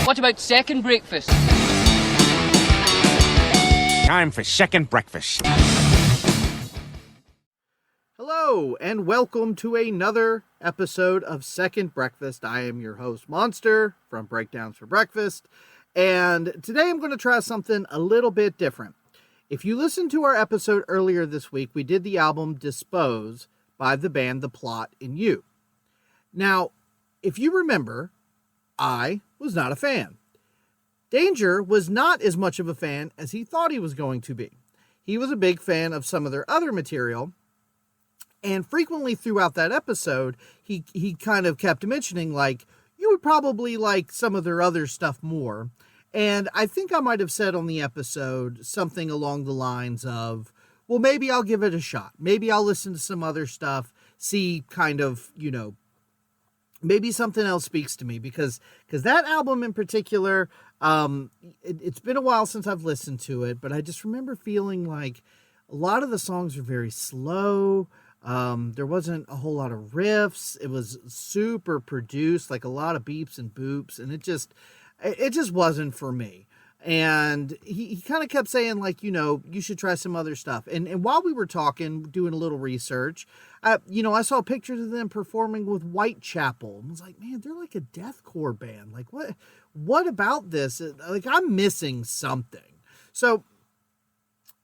What about second breakfast? Time for second breakfast. Hello, and welcome to another episode of Second Breakfast. I am your host, Monster, from Breakdowns for Breakfast, and today I'm going to try something a little bit different. If you listened to our episode earlier this week, we did the album Dispose by the band The Plot in You. Now, if you remember, I was not a fan. Danger was not as much of a fan as he thought he was going to be. He was a big fan of some of their other material, and frequently throughout that episode, he kind of kept mentioning, like, you would probably like some of their other stuff more. And I think I might have said on the episode something along the lines of, well, maybe I'll give it a shot. Maybe I'll listen to some other stuff, see kind of, maybe something else speaks to me. Because that album in particular, it's been a while since I've listened to it, but I just remember feeling like a lot of the songs were very slow. There wasn't a whole lot of riffs. It was super produced, like a lot of beeps and boops, and it just wasn't for me. And he kind of kept saying, like, you should try some other stuff. And while we were talking, doing a little research, I saw pictures of them performing with Whitechapel. I was like, man, they're like a deathcore band. Like, what about this? Like, I'm missing something. So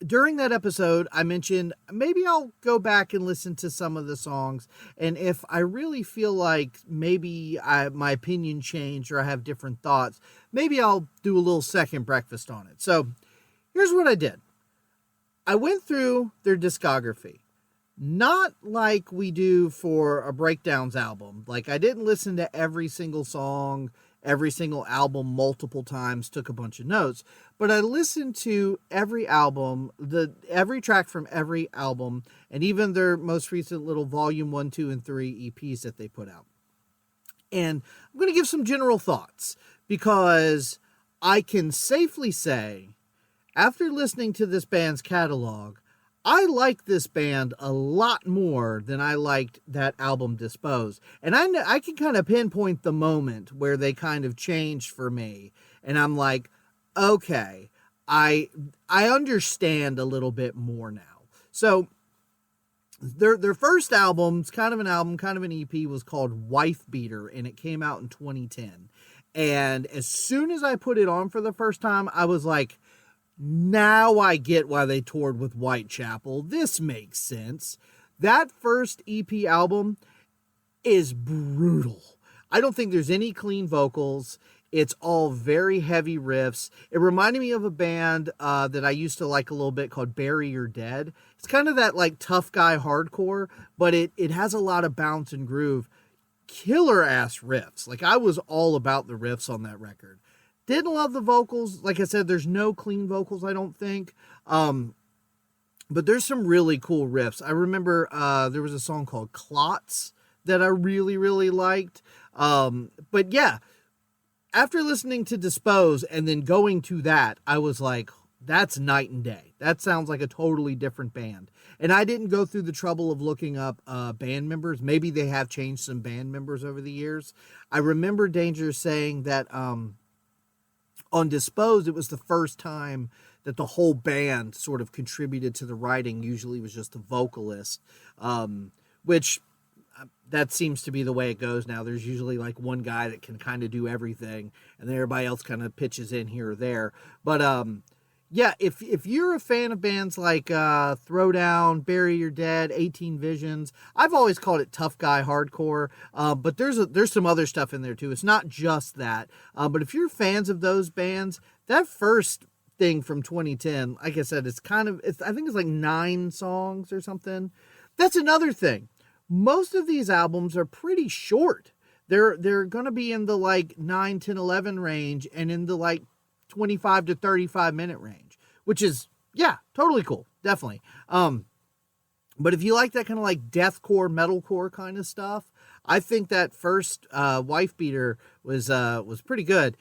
during that episode, I mentioned maybe I'll go back and listen to some of the songs. And if I really feel like maybe my opinion changed or I have different thoughts, maybe I'll do a little second breakfast on it. So here's what I did. I went through their discography. Not like we do for a Breakdowns album. Like, I didn't listen to every single song, every single album multiple times, took a bunch of notes, but I listened to every album, every track from every album, and even their most recent little volume 1, 2, and 3 EPs that they put out. And I'm going to give some general thoughts, because I can safely say, after listening to this band's catalog, I like this band a lot more than I liked that album Dispose. And I can kind of pinpoint the moment where they kind of changed for me. And I'm like, okay, I understand a little bit more now. So their first album, it's kind of an album, kind of an EP, was called Wife Beater, and it came out in 2010. And as soon as I put it on for the first time, I was like, now I get why they toured with Whitechapel. This makes sense. That first EP album is brutal. I don't think there's any clean vocals. It's all very heavy riffs. It reminded me of a band that I used to like a little bit called Bury Your Dead. It's kind of that like tough guy hardcore, but it has a lot of bounce and groove. Killer ass riffs. Like, I was all about the riffs on that record. Didn't love the vocals. Like I said, there's no clean vocals, I don't think. But there's some really cool riffs. I remember there was a song called Clots that I really, really liked. But yeah, after listening to Dispose and then going to that, I was like, that's night and day. That sounds like a totally different band. And I didn't go through the trouble of looking up band members. Maybe they have changed some band members over the years. I remember Danger saying that on Dispose, it was the first time that the whole band sort of contributed to the writing. Usually it was just the vocalist, which that seems to be the way it goes now. There's usually like one guy that can kind of do everything, and then everybody else kind of pitches in here or there. But yeah, if you're a fan of bands like Throwdown, Bury Your Dead, 18 Visions, I've always called it tough guy hardcore, but there's some other stuff in there too. It's not just that. But if you're fans of those bands, that first thing from 2010, like I said, I think it's like 9 songs or something. That's another thing. Most of these albums are pretty short. They're going to be in the like 9, 10, 11 range, and in the like 25 to 35 minute range, which is, yeah, totally cool. Definitely. But if you like that kind of like deathcore, metalcore kind of stuff, I think that first Wife Beater was pretty good.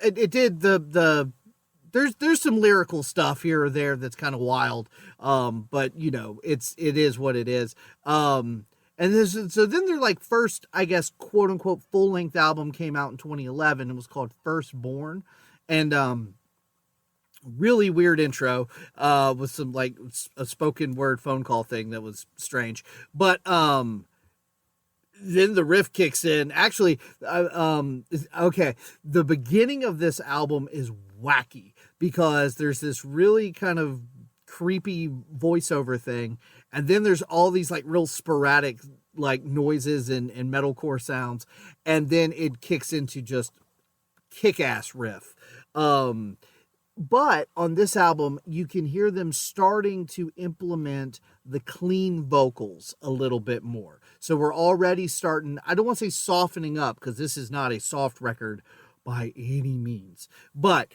It did there's some lyrical stuff here or there that's kind of wild. But it is what it is. And And so then their like first, I guess, quote unquote full length album came out in 2011 and was called Firstborn. And really weird intro with some like a spoken word phone call thing that was strange. But then the riff kicks in. Actually, okay, the beginning of this album is wacky because there's this really kind of creepy voiceover thing, and then there's all these like real sporadic like noises and metalcore sounds, and then it kicks into just kick-ass riff. But on this album, you can hear them starting to implement the clean vocals a little bit more. So we're already starting, I don't want to say softening up, because this is not a soft record by any means. But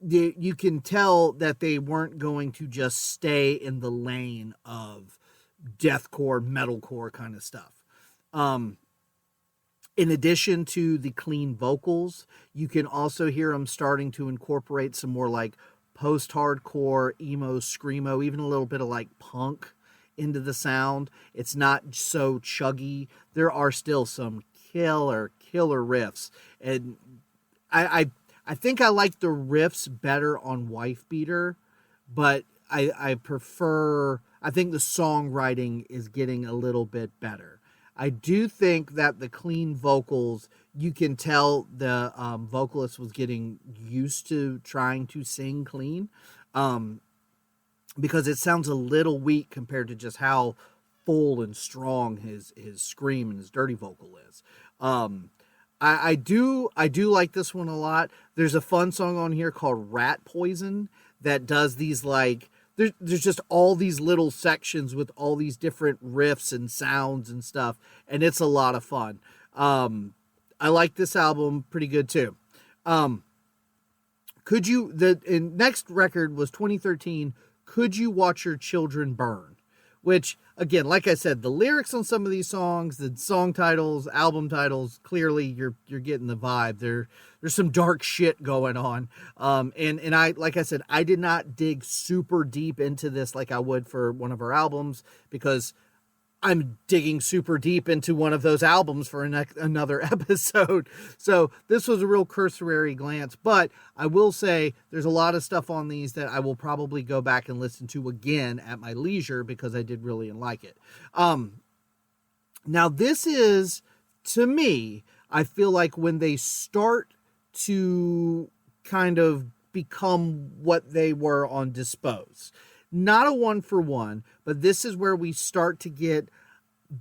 you can tell that they weren't going to just stay in the lane of deathcore, metalcore kind of stuff. In addition to the clean vocals, you can also hear them starting to incorporate some more like post-hardcore, emo, screamo, even a little bit of like punk into the sound. It's not so chuggy. There are still some killer riffs. And I think I like the riffs better on Wife Beater, but I think the songwriting is getting a little bit better. I do think that the clean vocals, you can tell the vocalist was getting used to trying to sing clean, because it sounds a little weak compared to just how full and strong his scream and his dirty vocal is. I do like this one a lot. There's a fun song on here called Rat Poison that does these like, there's just all these little sections with all these different riffs and sounds and stuff, and it's a lot of fun. I like this album pretty good too. Next record was 2013, Could You Watch Your Children Burn? Which, again, like I said, the lyrics on some of these songs, the song titles, album titles, clearly you're getting the vibe. There's some dark shit going on. And I, like I said, I did not dig super deep into this like I would for one of our albums, because I'm digging super deep into one of those albums for another episode. So this was a real cursory glance, but I will say there's a lot of stuff on these that I will probably go back and listen to again at my leisure, because I did really like it. Now this is, to me, I feel like when they start to kind of become what they were on Dispose. Not a 1-for-1, but this is where we start to get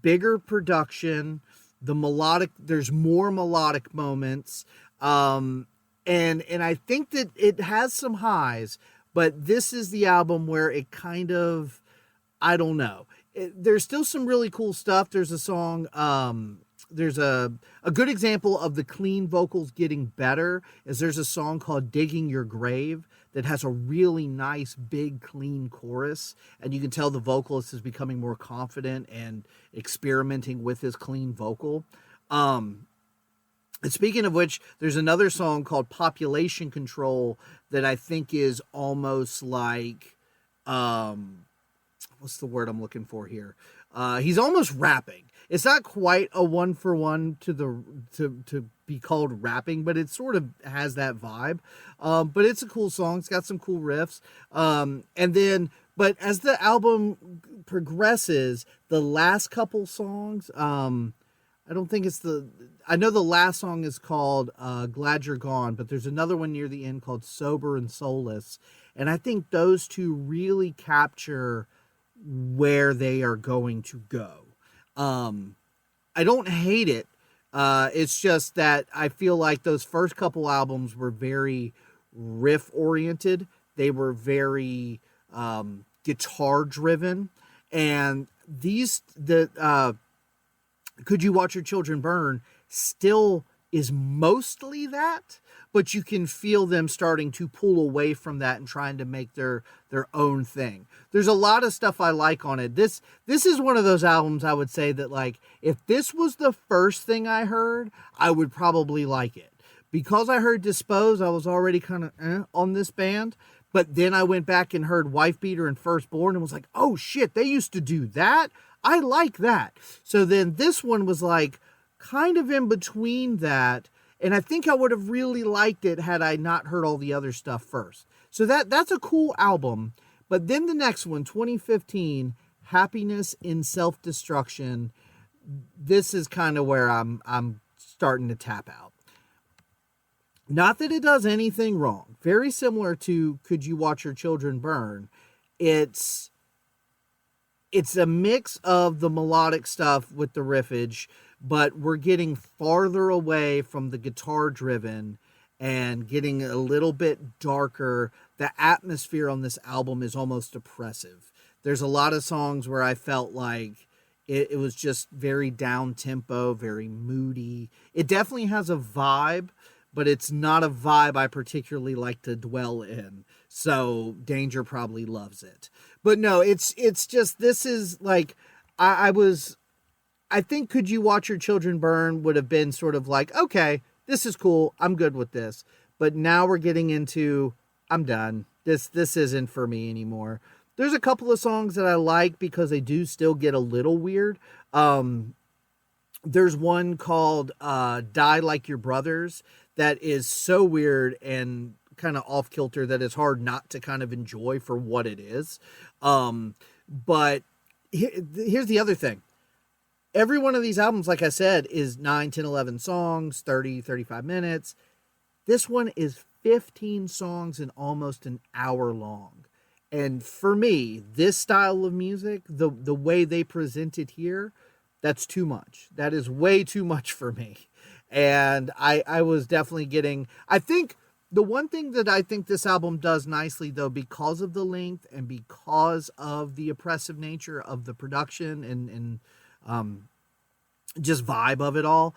bigger production, there's more melodic moments. And I think that it has some highs, but this is the album where it kind of, I don't know. There's still some really cool stuff. There's a song, there's a good example of the clean vocals getting better is there's a song called Digging Your Grave that has a really nice, big, clean chorus. And you can tell the vocalist is becoming more confident and experimenting with his clean vocal. And speaking of which, there's another song called Population Control that I think is almost like, what's the word I'm looking for here? He's almost rapping. It's not quite a 1-for-1 to be called rapping, but it sort of has that vibe. But it's a cool song. It's got some cool riffs. But as the album progresses, the last couple songs, I don't think it's I know the last song is called Glad You're Gone, but there's another one near the end called Sober and Soulless. And I think those two really capture where they are going to go. I don't hate it. It's just that I feel like those first couple albums were very riff oriented. They were very guitar driven, and Could You Watch Your Children Burn still is mostly that, but you can feel them starting to pull away from that and trying to make their own thing. There's a lot of stuff I like on it. This is one of those albums I would say that, like, if this was the first thing I heard, I would probably like it. Because I heard Dispose, I was already kind of on this band, but then I went back and heard Wife Beater and Firstborn and was like, oh shit, they used to do that? I like that. So then this one was like kind of in between that. And I think I would have really liked it had I not heard all the other stuff first. So that's a cool album. But then the next one, 2015, Happiness in Self-Destruction. This is kind of where I'm starting to tap out. Not that it does anything wrong. Very similar to Could You Watch Your Children Burn? It's a mix of the melodic stuff with the riffage, but we're getting farther away from the guitar driven and getting a little bit darker. The atmosphere on this album is almost oppressive. There's a lot of songs where I felt like it was just very down tempo, very moody. It definitely has a vibe, but it's not a vibe I particularly like to dwell in. So Danger probably loves it. But no, it's just, this is like, I think Could You Watch Your Children Burn would have been sort of like, okay, this is cool. I'm good with this. But now we're getting into, I'm done. This isn't for me anymore. There's a couple of songs that I like because they do still get a little weird. There's one called Die Like Your Brothers that is so weird and kind of off kilter that it's hard not to kind of enjoy for what it is. But here's the other thing. Every one of these albums, like I said, is 9, 10, 11 songs, 30, 35 minutes. This one is 15 songs and almost an hour long. And for me, this style of music, the way they present it here, that's too much. That is way too much for me. And I was definitely getting, I think the one thing that I think this album does nicely, though, because of the length and because of the oppressive nature of the production and just vibe of it all,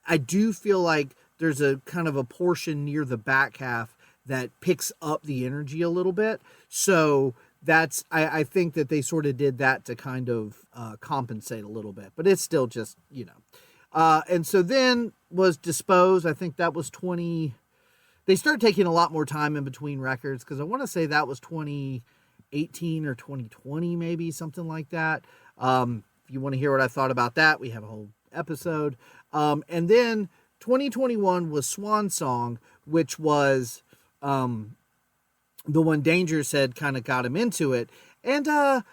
I do feel like there's a kind of a portion near the back half that picks up the energy a little bit. So that's, I think that they sort of did that to kind of compensate a little bit, but it's still just, and so then was Dispose. I think that was they started taking a lot more time in between records, because I want to say that was 2018 or 2020, maybe something like that. If you want to hear what I thought about that, we have a whole episode. And then 2021 was Swan Song, which was the one Danger said kind of got him into it. And I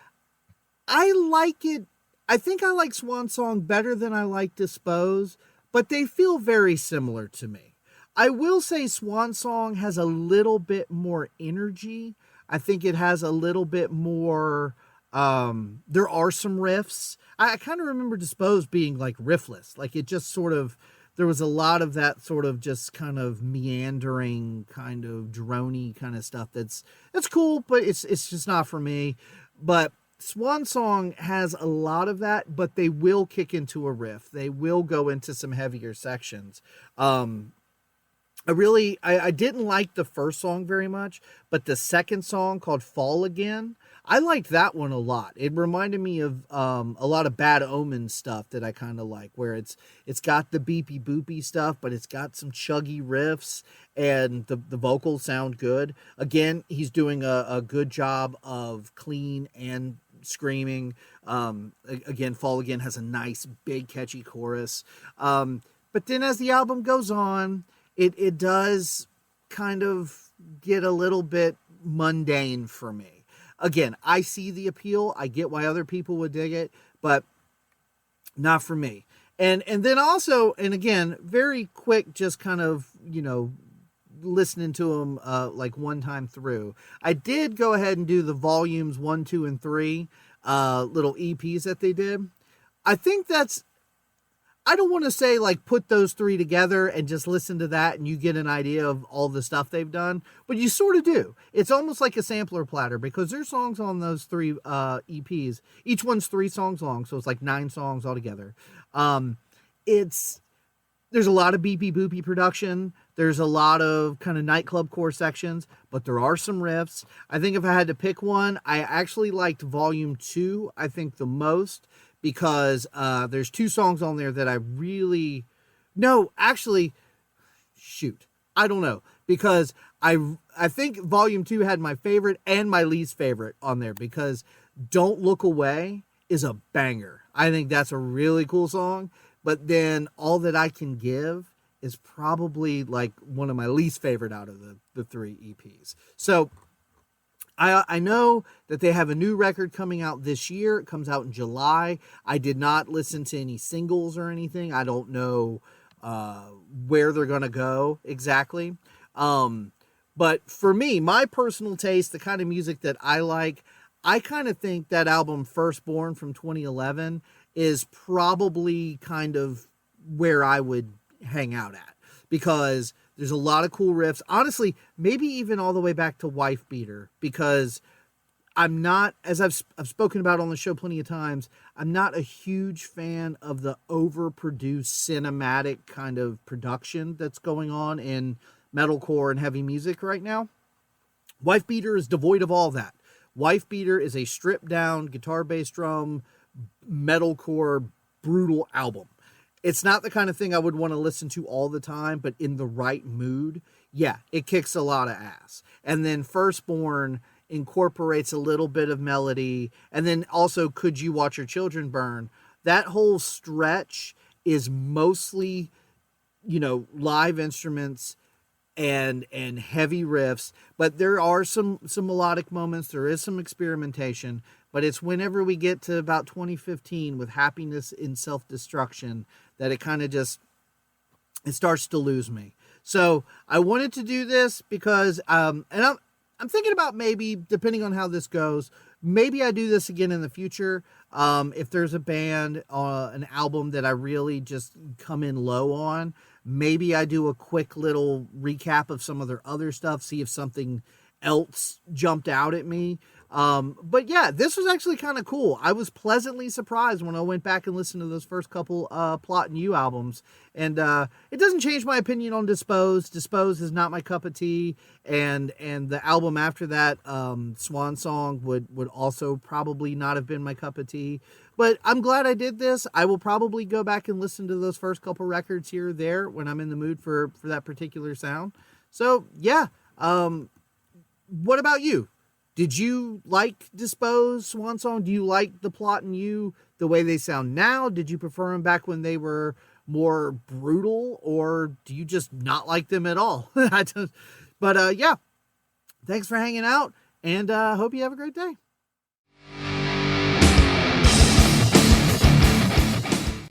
like it. I think I like Swan Song better than I like Dispose, but they feel very similar to me. I will say Swan Song has a little bit more energy. I think it has a little bit more, there are some riffs. I kind of remember Dispose being like riffless. Like it just sort of, there was a lot of that sort of just kind of meandering, kind of droney kind of stuff. That's cool, but it's just not for me. But Swan Song has a lot of that, but they will kick into a riff. They will go into some heavier sections. I didn't like the first song very much, but the second song called Fall Again, I liked that one a lot. It reminded me of a lot of Bad Omen stuff that I kind of like, where it's got the beepy boopy stuff, but it's got some chuggy riffs, and the vocals sound good. Again, he's doing a good job of clean and screaming. Again, Fall Again has a nice, big, catchy chorus. But then as the album goes on, it does kind of get a little bit mundane for me. Again, I see the appeal. I get why other people would dig it, but not for me. And then also, and again, very quick, just kind of, listening to them like one time through. I did go ahead and do the volumes 1, 2, and 3 little EPs that they did. I think I don't want to say like put those 3 together and just listen to that and you get an idea of all the stuff they've done, but you sort of do. It's almost like a sampler platter, because there's songs on those 3 EPs. Each one's 3 songs long, so it's like 9 songs altogether. There's a lot of beepy boopy production. There's a lot of kind of nightclub core sections, but there are some riffs. I think if I had to pick one, I actually liked Volume 2, I think, the most, because there's 2 songs on there that I really... No, actually, shoot. I don't know. Because I think Volume 2 had my favorite and my least favorite on there, because Don't Look Away is a banger. I think that's a really cool song. But then All That I Can Give is probably like one of my least favorite out of the three EPs. So I know that they have a new record coming out this year. It comes out in July. I did not listen to any singles or anything. I don't know where they're going to go exactly. But for me, my personal taste, the kind of music that I like, I kind of think that album Firstborn from 2011 is probably kind of where I would hang out at, because there's a lot of cool riffs. Honestly, maybe even all the way back to Wife Beater, because I'm not, as I've spoken about on the show plenty of times, I'm not a huge fan of the overproduced cinematic kind of production that's going on in metalcore and heavy music right now. Wife Beater is devoid of all that. Wife Beater is a stripped down guitar, bass, drum, metalcore, brutal album. It's not the kind of thing I would want to listen to all the time, but in the right mood, yeah, it kicks a lot of ass. And then Firstborn incorporates a little bit of melody, and then also Could You Watch Your Children Burn? That whole stretch is mostly, live instruments and heavy riffs, but there are some melodic moments. There is some experimentation, but it's whenever we get to about 2015 with Happiness in Self-Destruction that it kind of just, it starts to lose me. So I wanted to do this because, and I'm thinking about maybe, depending on how this goes, maybe I do this again in the future. If there's a band, an album that I really just come in low on, maybe I do a quick little recap of some of their other stuff, see if something else jumped out at me. But yeah, this was actually kind of cool. I was pleasantly surprised when I went back and listened to those first couple Plot and You albums. And it doesn't change my opinion on Dispose. Dispose is not my cup of tea. And the album after that, Swan Song, would also probably not have been my cup of tea. But I'm glad I did this. I will probably go back and listen to those first couple records here or there when I'm in the mood for that particular sound. So yeah, what about you? Did you like Dispose, Swan Song? Do you like the Plot and You the way they sound now? Did you prefer them back when they were more brutal, or do you just not like them at all? But yeah, thanks for hanging out, and hope you have a great day.